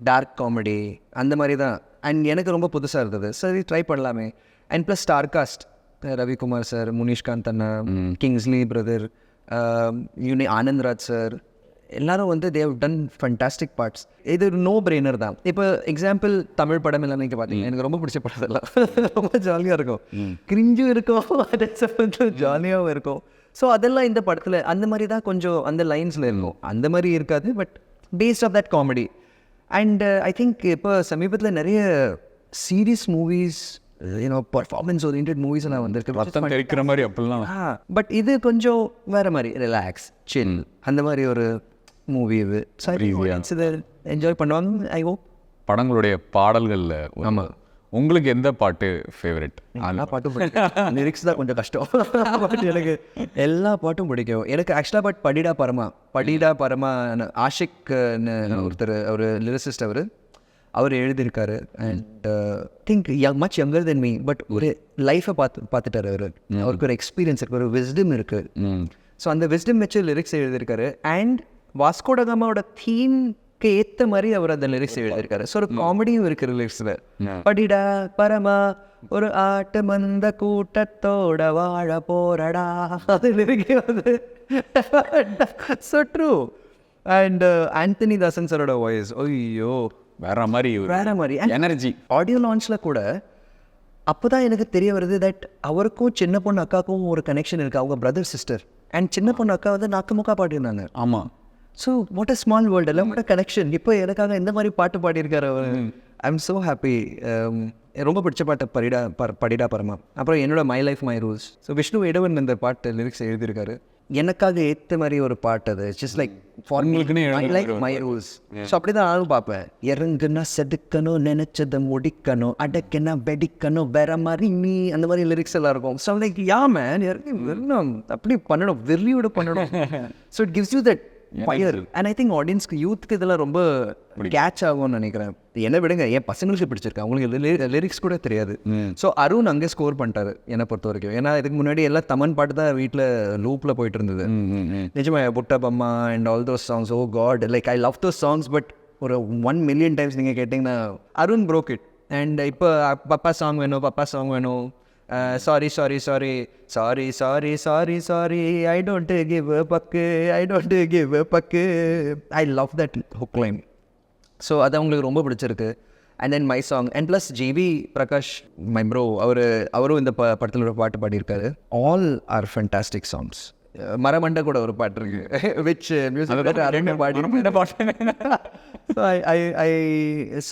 டார்க் காமெடி அந்த மாதிரி தான். அண்ட் எனக்கு ரொம்ப புதுசாக இருந்தது, சரி ட்ரை பண்ணலாமே. And plus star cast, Ravikumar sir, Munishkanth Anna, Kingsley brother, Anandraj sir, எல்லாரும் வந்து தேவ் டன் ஃபண்டாஸ்டிக் பார்ட்ஸ். இது ஒரு நோ பிரெய்னர் தான். இப்போ எக்ஸாம்பிள் தமிழ் படம் எல்லாம் நீங்கள் பார்த்தீங்க, எனக்கு ரொம்ப பிடிச்ச படம் அதெல்லாம் ரொம்ப ஜாலியாக இருக்கும், கிரிஞ்சும் இருக்கும், அதே சமயத்தில் ஜாலியாகவும் இருக்கும். ஸோ அதெல்லாம் இந்த படத்தில் அந்த மாதிரி தான் கொஞ்சம் அந்த லைன்ஸில் இருக்கும், அந்த மாதிரி இருக்காது, but based of that comedy. And I think இப்போ சமீபத்தில் நிறைய serious movies, performance orient movies எல்லாம் வந்திருக்கு, தெரிக்கிற மாதிரி அப்படிலாம். பட் இது கொஞ்சம் வேறு மாதிரி ரிலாக்ஸ் சில் அந்த மாதிரி ஒரு மூவி. இது சரி, இதை என்ஜாய் பண்ணுவாங்க ஐ ஹோப். படங்களுடைய பாடல்களில் ஆமாம், உங்களுக்கு எந்த பாட்டு ஃபேவரட்? எல்லா பாட்டும் பிடிக்கும், லிரிக்ஸ் தான் கொஞ்சம் கஷ்டம், பட் எனக்கு எல்லா பாட்டும் பிடிக்கும். எனக்கு ஆக்சுவலாக பட் படிடா பரமா ஆஷிக்னு ஒருத்தர், அவர் லிரிசிஸ்ட், அவர் எழுதியிருக்காரு. And think much younger than me, but ஒரு லைஃப்பை பார்த்துட்டார் அவர், அவருக்கு ஒரு எக்ஸ்பீரியன்ஸ் இருக்குது, ஒரு விஸ்டம் இருக்குது. ஸோ அந்த விஸ்டம் வச்சு லிரிக்ஸ் எழுதியிருக்காரு. அண்ட் வாஸ்கோ ட காமாவோட தீம்க்கு ஏற்ற மாதிரி அவர் அந்த லிரிக்ஸ் எழுதியிருக்காரு. ஸோ ஒரு காமெடியும் இருக்குது லிரிக்ஸில். படிடா பரமா ஒரு ஆட்டு மந்த கூட்டத்தோட வாழ போறடா, அது லிரிக்கே வந்து ஸோ ட்ரூ. அண்ட் ஆந்தனி தாசன் சாரோட வாய்ஸ், ஐயோ வேற மாதிரி எனர்ஜி. ஆடியோ லான்ச்சில் கூட அப்போ தான் எனக்கு தெரிய வருது தட் அவருக்கும் சின்ன பொண்ணு அக்காவுக்கும் ஒரு கனெக்ஷன் இருக்குது, அவங்க பிரதர் சிஸ்டர். அண்ட் சின்ன பொண்ணு அக்கா வந்து நாக்குமுக்கா பாடியிருந்தாங்க. ஆமாம். So what a small world, எல்லாம் கூட கனெக்ஷன். இப்போ எனக்காக இந்த மாதிரி பாட்டு பாடியிருக்காரு அவர். I am so happy. ரொம்ப பிடிச்ச பாட்டு படிடா பரமா. அப்புறம் என்னோட my life my rules. So Vishnu Edavan இந்த பாட்டு லிரிக்ஸ் எழுதியிருக்காரு. எனக்காக ஏற்ற மாதிரி ஒரு பாட்டு அது. Just like my life my rules. So அப்படி தான் நானும் பார்ப்பேன். இறங்குனா செதுக்கணும், நினைச்சதை முடிக்கணும், அடக்கனா வெடிக்கணும், வேற மாதிரி நீ, அந்த மாதிரி லிரிக்ஸ் எல்லாம் இருக்கும். ஸோ லைக் யா மேன், இறங்கி வெறும் அப்படி பண்ணணும், வெறியோட பண்ணணும். So it gives you that fire. And I think ஆடியன்ஸ்க்கு, யூத்துக்கு இதெல்லாம் ரொம்ப கேட்ச் ஆகும்னு நினைக்கிறேன். என்ன விடுங்க, என் பசங்களுக்கு பிடிச்சிருக்கு, அவங்களுக்கு லிரிக்ஸ் கூட தெரியாது. ஸோ அருண் அங்கே ஸ்கோர் பண்ணிட்டாரு என்னை பொறுத்த வரைக்கும். ஏன்னா இதுக்கு முன்னாடி எல்லாம் தமன் பாட்டு தான் வீட்டில் லூப்பில் போயிட்டு இருந்தது. நிஜமா Butta Bomma and all those songs, oh god, like I love those songs. But ஒரு 1,000,000 டைம்ஸ் நீங்கள் கேட்டிங்கன்னா அருண் broke it. அண்ட் இப்போ பப்பா சாங் வேணும் sorry sorry sorry sorry sorry sorry sorry I don't give fuck I don't give fuck I love that hook line. So அது அவங்களுக்கு ரொம்ப பிடிச்சிருக்கு. And then my song and plus GV Prakash my bro அவரும் இந்த படத்தில் ஒரு பாட்டு பாடியிருக்காரு. All are fantastic songs. மரமண்ட கூட ஒரு பாட்டு இருக்கு which music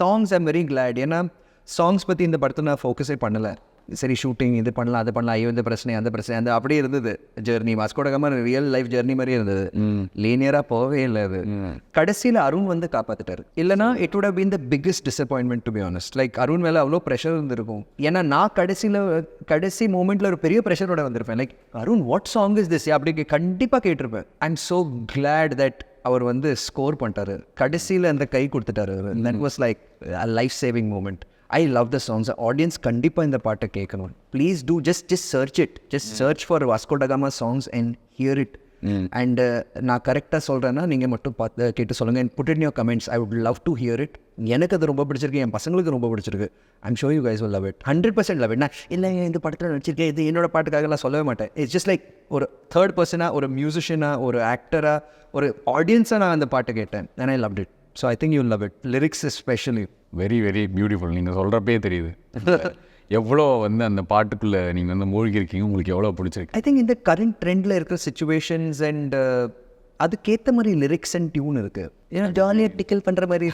songs I'm very glad. ஏன்னா சாங்ஸ் பற்றி இந்த படத்தை நான் ஃபோக்கஸே பண்ணலை. சரி ஷூட்டிங் இது பண்ணலாம் அது பண்ணலாம், ஐயோ இந்த பிரச்சனை அந்த பிரச்சனை அந்த அப்படியே இருந்தது. Journey Vasco da gamma real life journey மாதிரி இருந்தது, லீனியராக போகவே இல்லை. அது கடைசியில் அருண் வந்து காப்பாற்றிட்டாரு. இல்லைனா it would have been the biggest disappointment to be honest. Like Arun மேலே அவ்வளோ ப்ரெஷர் இருந்திருக்கும். ஏன்னா நான் கடைசி மூமெண்ட்டில் ஒரு பெரிய ப்ரெஷரோட வந்திருப்பேன். Like Arun what song is this அப்படி கண்டிப்பாக கேட்டிருப்பேன். I am so glad that அவர் வந்து ஸ்கோர் பண்ணிட்டாரு, கடைசியில் அந்த கை கொடுத்துட்டாரு. That was like a life saving moment. I love the songs. Audience கண்டிப்பாக இந்த பாட்டை கேட்கணும். Please do just search it. Just search for Vasco da Gama songs and hear it. And நான் கரெக்டாக சொல்கிறேன்னா நீங்கள் மட்டும் பார்த்து கேட்டு சொல்லுங்கள் and put in your comments. I would love to hear it. எனக்கு அது ரொம்ப பிடிச்சிருக்கு, என் பசங்களுக்கு ரொம்ப பிடிச்சிருக்கு. I'm show you guys will love it. 100% love it. நான் இல்லை இந்த படத்தில் நடிச்சிருக்கேன் இது என்னோட பாட்டுக்காகலாம் சொல்லவே மாட்டேன். இட்ஸ் ஜஸ்ட் லைக் ஒரு தேர்ட் பர்சனாக, ஒரு மியூசிஷியனாக, ஒரு ஆக்டராக, ஒரு ஆடியன்ஸாக நான் அந்த பாட்டு கேட்டேன். And I love it. So I think you love it. Lyrics especially very very beautiful. நீங்கள் சொல்கிறப்பே தெரியுது எவ்வளோ வந்து அந்த பாட்டுக்குள்ளே நீங்கள் வந்து மூழ்கி இருக்கீங்க, உங்களுக்கு எவ்வளோ பிடிச்சிருக்கு. ஐ திங்க் இந்த கரண்ட் ட்ரெண்டில் இருக்கிற சுச்சுவேஷன்ஸ் அண்ட் அதுக்கேற்ற மாதிரி லிரிக்ஸ் அண்ட் டியூன் இருக்குது. ஏன்னா ஜாலியாக டிக்கல் பண்ணுற மாதிரி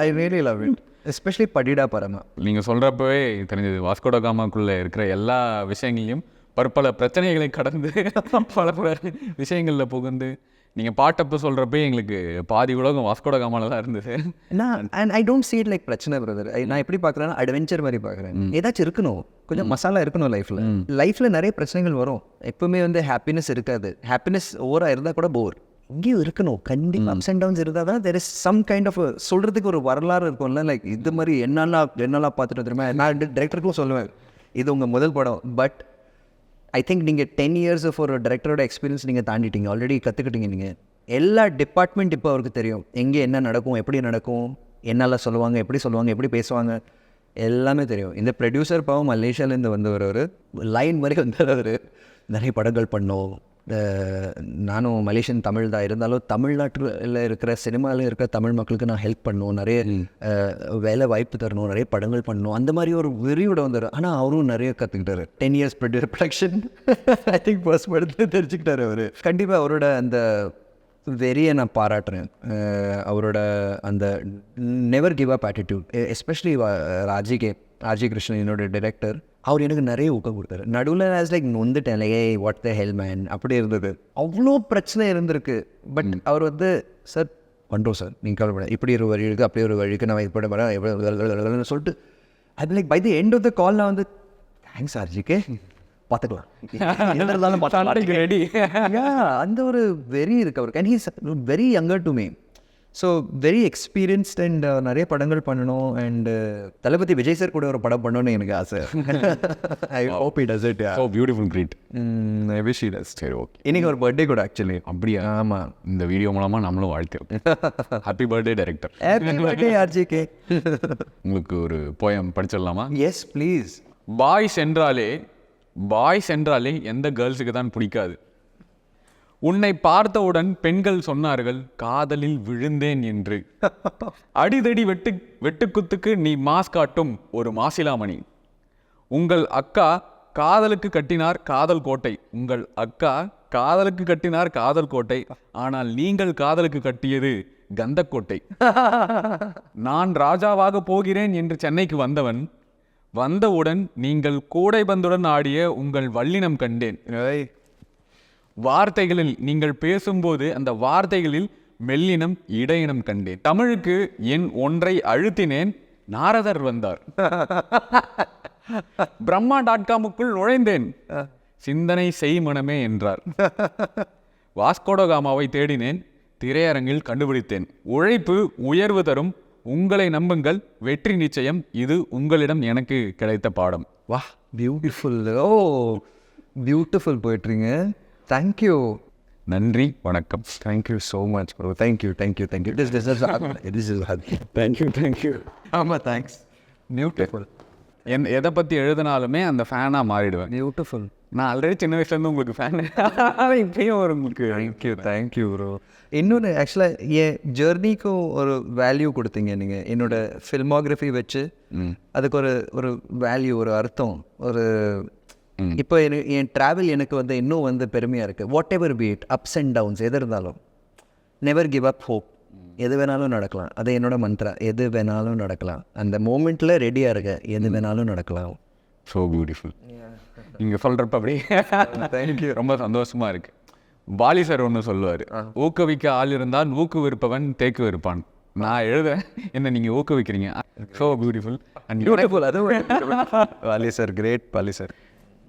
I really love it. Especially படிடா பரமா. நீங்கள் சொல்கிறப்பவே தெரிஞ்சது வாஸ்கோ ட காமாக்குள்ளே இருக்கிற எல்லா விஷயங்களையும் பற்பல பிரச்சனைகளை கடந்து பல விஷயங்களில் புகுந்து நீங்கள் பாட்டப்போ சொல்கிறப்ப எங்களுக்கு பாதி உலகம் வாஸ்கோ ட காமால தான் இருந்தது. And I don't see it like பிரச்சனை பிரதர். நான் எப்படி பார்க்குறேன்னா அட்வென்ச்சர் மாதிரி பார்க்குறேன். ஏதாச்சும் இருக்கணும், கொஞ்சம் மசாலா இருக்கணும் லைஃப்பில் நிறைய பிரச்சனைகள் வரும். எப்பவுமே வந்து ஹாப்பினஸ் இருக்காது. ஹாப்பினஸ் ஓவராக இருந்தால் கூட போர். இங்கேயும் இருக்கணும் கண்டிப்பாக. அப்ஸ் அண்ட் டவுன்ஸ் இருந்தால் தான் there is some kind of சொல்கிறதுக்கு ஒரு வரலாறு இருக்கும்ல. லைக் இது மாதிரி என்னெல்லாம் பார்த்துட்டு தெரியுமா, நான் டிரெக்டருக்கும் சொல்லுவேன் இது உங்கள் முதல் படம். பட் ஐ திங்க் நீங்கள் 10 years ஆஃப் ஒரு டைரக்டரோட எக்ஸ்பீரியன்ஸ் நீங்கள் தாண்டிட்டீங்க, ஆல்ரெடி கற்றுக்கிட்டீங்க. நீங்கள் எல்லா டிபார்ட்மெண்ட் இப்போ அவருக்கு தெரியும், எங்கே என்ன நடக்கும், எப்படி நடக்கும், என்னெல்லாம் சொல்லுவாங்க, எப்படி பேசுவாங்க, எல்லாமே தெரியும். இந்த ப்ரொடியூசர் பாவம் மலேசியாவிலேருந்து வந்தவர், ஒரு லைன் மாதிரி வந்தார். அவர் நிறைய படங்கள் பண்ணோம். நானும் மலேசியன் தமிழ் தான், இருந்தாலும் தமிழ்நாட்டில் இருக்கிற சினிமாவில் இருக்கிற தமிழ் மக்களுக்கு நான் ஹெல்ப் பண்ணணும், நிறைய வேலை வாய்ப்பு தரணும், நிறைய படங்கள் பண்ணணும், அந்த மாதிரி ஒரு வெறியோட வந்தார். ஆனால் அவரும் நிறைய கற்றுக்கிட்டாரு. 10 years production I think first படத்தில் தெரிஞ்சுக்கிட்டாரு அவர். கண்டிப்பாக அவரோட அந்த வெறியை நான் பாராட்டுறேன். அவரோட அந்த never give up attitude. Especially Raji Krishnan என்னோட டைரக்டர், அவர் எனக்கு நிறைய ஊக்கம் கொடுத்தாரு. நடுவில் ஆஸ் லைக் நொந்துட்டேன், லைக் ஏய் வாட் த ஹெல் மேன் அப்படி இருந்தது. அவ்வளோ பிரச்சனை இருந்திருக்கு. பட் அவர் வந்து சார் பண்ணுறோம் சார், நீங்கள் கவலைப்பட, இப்படி ஒரு வழி இருக்குது, அப்படி ஒரு வழிக்கு நான் இப்படி வரேன் எவ்வளோ சொல்லிட்டு அது like by the end of the call நான் வந்து தேங்க்ஸ் ஆர்ஜிக்கே பார்த்துக்கலாம் ரெடி. அந்த ஒரு வெரி இருக்கு அவருக்கு. And he's very younger to me. So very experienced and நிறைய படங்கள் பண்ணணும். அண்ட் தளபதி விஜய் சார் கூட ஒரு படம் பண்ணணும்னு எனக்கு ஆசை. I hope he does it. So beautiful great. I wish he does. சரி ஓகே. இன்னைக்கு ஒரு பர்த்டே கூட ஆக்சுவலி. அப்படியா? ஆமாம். இந்த வீடியோ மூலமாக நம்மளும் வாழ்த்துறோம். Happy birthday director. Happy birthday RJK. உங்களுக்கு ஒரு போயம் படிச்சிடலாமா? Yes please. பாய்ஸ் என்றாலே எந்த கேர்ள்ஸுக்கு தான் பிடிக்காது. உன்னை பார்த்தவுடன் பெண்கள் சொன்னார்கள் காதலில் விழுந்தேன் என்று. அடிதடி வெட்டுக்குத்துக்கு நீ மாஸ் காட்டும் ஒரு மாசிலாமணி. உங்கள் அக்கா காதலுக்கு கட்டினார் காதல் கோட்டை. ஆனால் நீங்கள் காதலுக்கு கட்டியது கந்தக்கோட்டை. நான் ராஜாவாக போகிறேன் என்று சென்னைக்கு வந்தவுடன் நீங்கள் கூடைபந்துடன் ஆடிய உங்கள் வல்லினம் கண்டேன். வார்த்தைகளில் நீங்கள் பேசும்போது அந்த வார்த்தைகளில் மெல்லினம் இடையினம் கண்டேன். தமிழுக்கு என் ஒன்றை அழுத்தினேன், நாரதர் வந்தார். Brahma.com-க்குள் நுழைந்தேன், சிந்தனை செய் மனமே என்றார். வாஸ்கோ ட காமாவை தேடினேன், திரையரங்கில் கண்டுபிடித்தேன். உழைப்பு உயர்வு தரும், உங்களை நம்புங்கள், வெற்றி நிச்சயம், இது உங்களிடம் எனக்கு கிடைத்த பாடம். Wow beautiful. ஓ பியூட்டிஃபுல் போயிட்டுருங்க. தேங்க்யூ. நன்றி, வணக்கம். Thank you so much bro. Thank you. Thank you. ஆமாம், தேங்க்ஸ். பியூட்டிஃபுல். எதை பற்றி எழுதினாலுமே அந்த ஃபேனாக மாறிடுவேன். பியூட்டிஃபுல். நான் ஆல்ரெடி சின்ன வயசுலேருந்து உங்களுக்கு ஃபேன். இப்பயும் ஒரு உங்களுக்கு தேங்க்யூ ப்ரோ. இன்னொன்று ஆக்சுவலாக என் ஜேர்னிக்கும் ஒரு வேல்யூ கொடுத்தீங்க நீங்கள். என்னோட ஃபில்மோகிராஃபி வச்சு அதுக்கு ஒரு வேல்யூ, ஒரு அர்த்தம், ஒரு இப்போ என் ட்ராவல் எனக்கு வந்து இன்னும் வந்து பெருமையாக இருக்குது. Whatever be it ups and downs எது இருந்தாலும் நெவர் கிவ் அப் ஹோப். எது வேணாலும் நடக்கலாம். அது என்னோட மந்த்ரா. எது வேணாலும் நடக்கலாம். அந்த மூமெண்ட்டில் ரெடியாக இருக்க, எது வேணாலும் நடக்கலாம். So beautiful. நீங்கள் சொல்கிறப்ப அப்படியே தேங்க்யூ, ரொம்ப சந்தோஷமாக இருக்குது. வாலி சார் ஒன்று சொல்லுவார், ஊக்குவிக்க ஆள் இருந்தால் ஊக்குவிருப்பவன் தேக்கு விருப்பான். நான் எழுதுறேன், என்ன நீங்கள் ஊக்குவிக்கிறீங்க. So beautiful and beautiful. அதுவும் Vaali sir, great Vaali sir.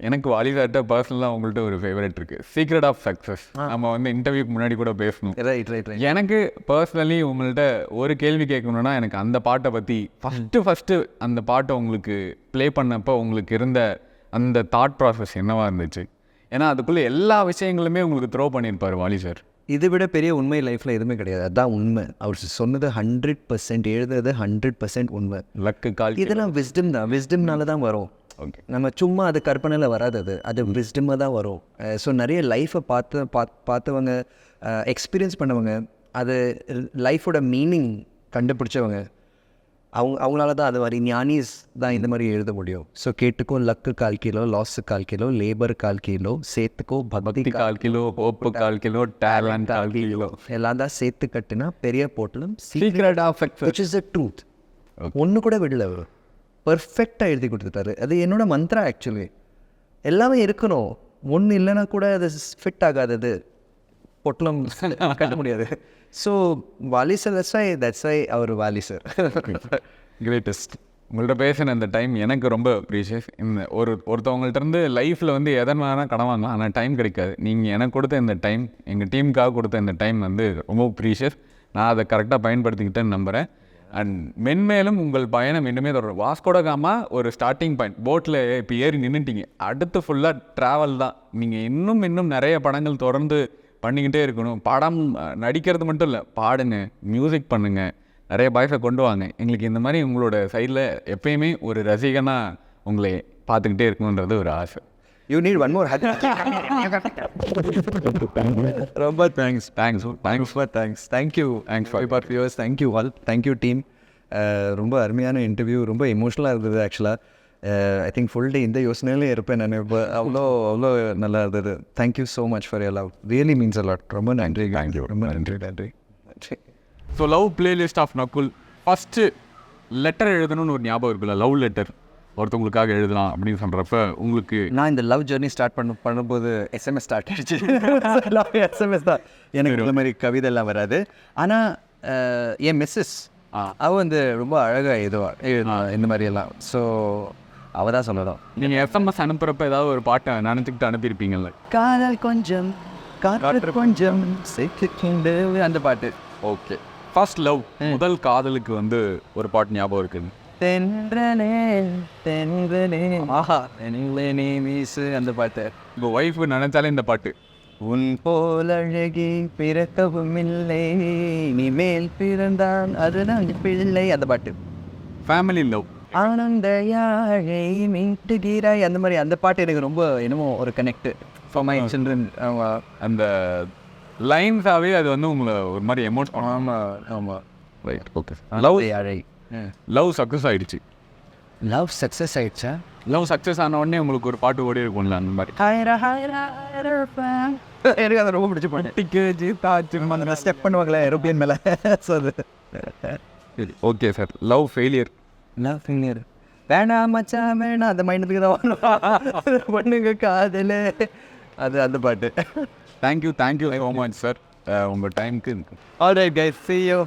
எனக்கு வாலி சார்கிட்ட பர்சனலாக உங்கள்கிட்ட ஒரு ஃபேவரட் இருக்குது, சீக்ரெட் ஆஃப் சக்ஸஸ். நம்ம வந்து இன்டர்வியூக்கு முன்னாடி கூட பேசணும். ரைட். எனக்கு பர்சனலி உங்கள்கிட்ட ஒரு கேள்வி கேட்கணுன்னா, எனக்கு அந்த பாட்டை பற்றி ஃபஸ்ட்டு அந்த பாட்டை உங்களுக்கு ப்ளே பண்ணப்போ உங்களுக்கு இருந்த அந்த தாட் ப்ராசஸ் என்னவா இருந்துச்சு? ஏன்னா அதுக்குள்ளே எல்லா விஷயங்களுமே உங்களுக்கு த்ரோ பண்ணியிருப்பார் வாலி சார். இதை விட பெரிய உண்மை லைஃப்பில் எதுவுமே கிடையாது. அதுதான் உண்மை. அவர் சொன்னது 100%, எழுதுறது 100% உண்மை. லக்கு கால் இதெல்லாம் விஸ்டம் தான். விஸ்டம்னால தான் வரும். ஓகே, நம்ம சும்மா அது கற்பனையில் வராது. அது விஸ்டமாக தான் வரும். ஸோ நிறைய லைஃப்பை பார்த்தவங்க, எக்ஸ்பீரியன்ஸ் பண்ணவங்க, அது லைஃபோட மீனிங் கண்டுபிடிச்சவங்க, அவங்களால தான் அது மாதிரி ஞானிஸ் தான் இந்த மாதிரி எழுத முடியும். ஸோ கேட்டுக்கோ luck 1/4 kilo, loss 1/4 kilo, labour 1/4 kilo, சேர்த்துக்கோ பக்தி 1/4 kilo, hope 1/4 kilo, talent 1/4 kilo, எல்லாம் தான் சேர்த்து கட்டுனா பெரிய போட்டலும் secret of success, which is the truth. ஒன்று கூட விடல. அவர் பர்ஃபெக்டாக எழுதி கொடுத்துட்டாரு. அது என்னோட மந்த்ரா. ஆக்சுவலி எல்லாமே இருக்கணும். ஒன்று இல்லைன்னா கூட அது ஃபிட் ஆகாதது, பொட்டலம் கட்ட முடியாது. So Vaali sir, that's why our Vaali sir greatest. உங்கள்கிட்ட பேசின இந்த டைம் எனக்கு ரொம்ப ப்ரீஷியஸ். இந்த ஒருத்தவங்கள்ட்ட இருந்து லைஃப்பில் வந்து எதன் வேணால் கடன் வாங்கலாம், ஆனால் டைம் கிடைக்காது. நீங்கள் எனக்கு கொடுத்த இந்த டைம், எங்கள் டீமுக்காக கொடுத்த இந்த டைம் வந்து ரொம்ப ப்ரீஷியஸ். நான் அதை கரெக்டாக பயன்படுத்திக்கிட்டேன்னு நம்புகிறேன். அண்ட் மென்மேலும் உங்கள் பயணம் இன்னுமே தொடரும். வாஸ்கோட காமா ஒரு ஸ்டார்டிங் பாயிண்ட். போட்டில் இப்போ ஏறி நின்றுட்டீங்க, அடுத்து ஃபுல்லாக ட்ராவல் தான். நீங்கள் இன்னும் நிறைய படங்கள் தொடர்ந்து பண்ணிக்கிட்டே இருக்கணும். படம் நடிக்கிறது மட்டும் இல்லை, பாடுங்க, மியூசிக் பண்ணுங்கள், நிறைய பாய்ஸை கொண்டு வாங்க. எங்களுக்கு இந்த மாதிரி உங்களோட சைடில் எப்பயுமே ஒரு ரசிகனாக உங்களை பார்த்துக்கிட்டே இருக்கணுன்றது ஒரு ஆசை. You need one more. ரொம்ப thanks. Thank you for viewers. Thank you all. Thank you team. ரொம்ப அருமையான இன்டர்வியூ. ரொம்ப எமோஷ்னலாக இருந்தது ஆக்சுவலாக. ஐ திங்க் ஃபுல் டே இந்த யோசனையிலே இருப்பேன் நான். இப்போ அவ்வளோ நல்லா இருந்தது. Thank you so much for your love. Really means a lot. ரொம்ப நன்றி. தேங்க்யூ. ரொம்ப நன்றி. So love playlist of Nakul. First letter எழுதணும்னு ஒரு ஞாபகம் இருக்குல்ல, லவ் லெட்டர் ஒருத்தவங்களுக்காக எழுதலாம் அப்படின்னு சொல்கிறப்ப உங்களுக்கு? நான் இந்த லவ் ஜர்னி ஸ்டார்ட் பண்ணும்போது SMS ஸ்டார்ட் ஆகிடுச்சு. SMS தான். எனக்கு இந்த மாதிரி கவிதை எல்லாம் வராது. ஆனால் என் மிஸ்ஸஸ் அவள் வந்து ரொம்ப அழகாக எழுதுவா இந்த மாதிரியெல்லாம். ஸோ அவள் தான் சொல்லலாம். நீங்கள் SMS அனுப்புகிறப்ப ஏதாவது ஒரு பாட்டை நினச்சிக்கிட்டு அனுப்பியிருப்பீங்கல்ல? காதல் கொஞ்சம் காற்று கொஞ்சம் சேர்த்துக்கிண்டு, அந்த பாட்டு. ஓகே, ஃபர்ஸ்ட் லவ், முதல் காதலுக்கு வந்து ஒரு பாட்டு ஞாபகம் இருக்குது. தென்றனே தென்றனே ஆஹா தென்றனே மீசு, அந்த பாட்டு. உங்கள் ஒய்ஃபு நினச்சாலே இந்த பாட்டு. உன் போல் அழகி பிறக்கவும் இல்லை, நீ மேல் பிறந்தான் அதுதான் பிள்ளை, அந்த பாட்டு. ஃபேமிலி லவ், ஆனந்த யாழை மீட்டுகிறாய், அந்த மாதிரி. அந்த பாட்டு எனக்கு ரொம்ப என்னமோ ஒரு கனெக்ட் ஃபார் மை சில்ட்ரன். அந்த லைன்ஸாகவே அது வந்து உங்களை ஒரு மாதிரி எமோஷன். ஆமாம். Right, okay. லவ் யாழை. லவ் சக்ஸஸ் ஆகிடுச்சு. லவ் சக்ஸஸ் ஆகிடுச்சா? லவ் சக்ஸஸ் ஆன உடனே உங்களுக்கு ஒரு பாட்டு ஓடி இருக்கும்ல, அந்த மாதிரி. எனக்கு அதை ரொம்ப பிடிச்சி பாட்டு. அந்த ஸ்டெப் பண்ணுவாங்களே ஏரோப்ளேன் மேலே. ஸோ அது okay sir. Love failure. Love failure வேணாம் மச்சான் வேணாம், அந்த மைண்டத்துக்கு தான் பண்ணுங்க காதல், அது அந்த பாட்டு. தேங்க்யூ ஸோ மச் சார் உங்கள் டைமுக்கு. Alright guys, see you.